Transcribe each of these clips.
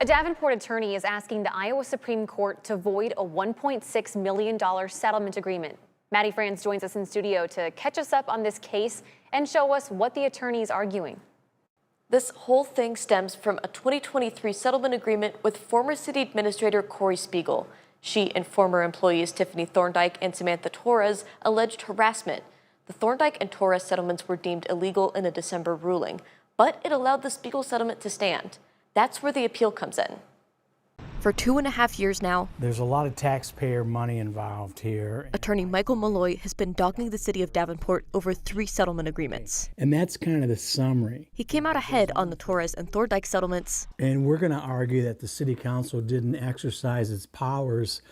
A Davenport attorney is asking the Iowa Supreme Court to void a $1.6 million settlement agreement. Maddie Franz joins us in studio to catch us up on this case and show us what the attorney is arguing. This whole thing stems from a 2023 settlement agreement with former city administrator Corri Spiegel. She and former employees Tiffany Thorndike and Samantha Torres alleged harassment. The Thorndike and Torres settlements were deemed illegal in a December ruling, but it allowed the Spiegel settlement to stand. That's where the appeal comes in. For 2.5 years now, there's a lot of taxpayer money involved here. Attorney Michael Malloy has been dogging the city of Davenport over 3 settlement agreements. And that's kind of the summary. He came out ahead on the Torres and Thorndike settlements. And we're going to argue that the city council didn't exercise its powers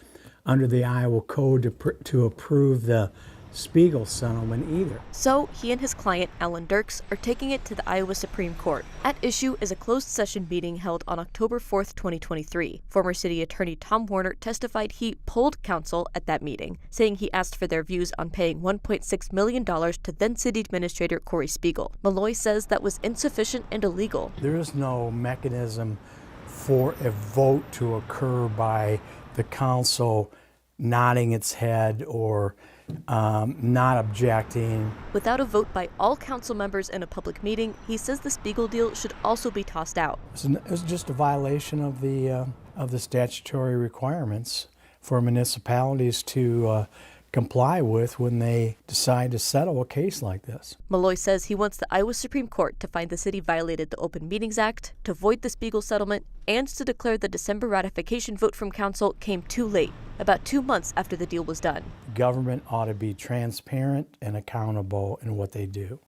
under the Iowa Code to approve the Spiegel settlement either. So he and his client, Alan Dirks, are taking it to the Iowa Supreme Court. At issue is a closed session meeting held on October 4th, 2023. Former city attorney Tom Warner testified he polled counsel at that meeting, saying he asked for their views on paying $1.6 million to then city administrator Corri Spiegel. Malloy says that was insufficient and illegal. There is no mechanism for a vote to occur by the council nodding its head or not objecting. Without a vote by all council members in a public meeting, he says the Spiegel deal should also be tossed out. It was just a violation of the statutory requirements for municipalities to comply with when they decide to settle a case like this. Malloy says he wants the Iowa Supreme Court to find the city violated the Open Meetings Act, to void the Spiegel settlement, and to declare the December ratification vote from council came too late, about 2 months after the deal was done. Government ought to be transparent and accountable in what they do.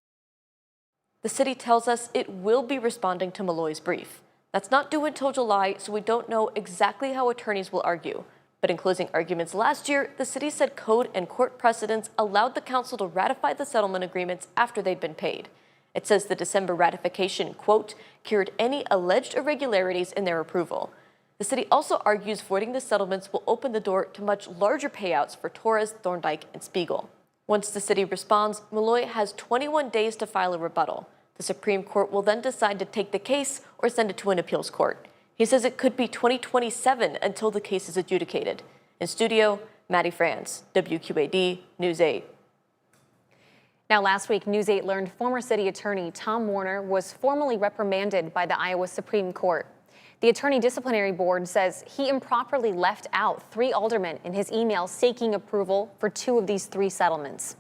The city tells us it will be responding to Malloy's brief. That's not due until July, so we don't know exactly how attorneys will argue. But in closing arguments last year, the city said code and court precedents allowed the council to ratify the settlement agreements after they'd been paid. It says the December ratification, quote, cured any alleged irregularities in their approval. The city also argues voiding the settlements will open the door to much larger payouts for Torres, Thorndike, and Spiegel. Once the city responds, Malloy has 21 days to file a rebuttal. The Supreme Court will then decide to take the case or send it to an appeals court. He says it could be 2027 until the case is adjudicated. In studio, Maddie Franz, WQAD News 8. Now, last week, News 8 learned former city attorney Tom Warner was formally reprimanded by the Iowa Supreme Court. The Attorney Disciplinary Board says he improperly left out 3 aldermen in his email seeking approval for 2 of these 3 settlements.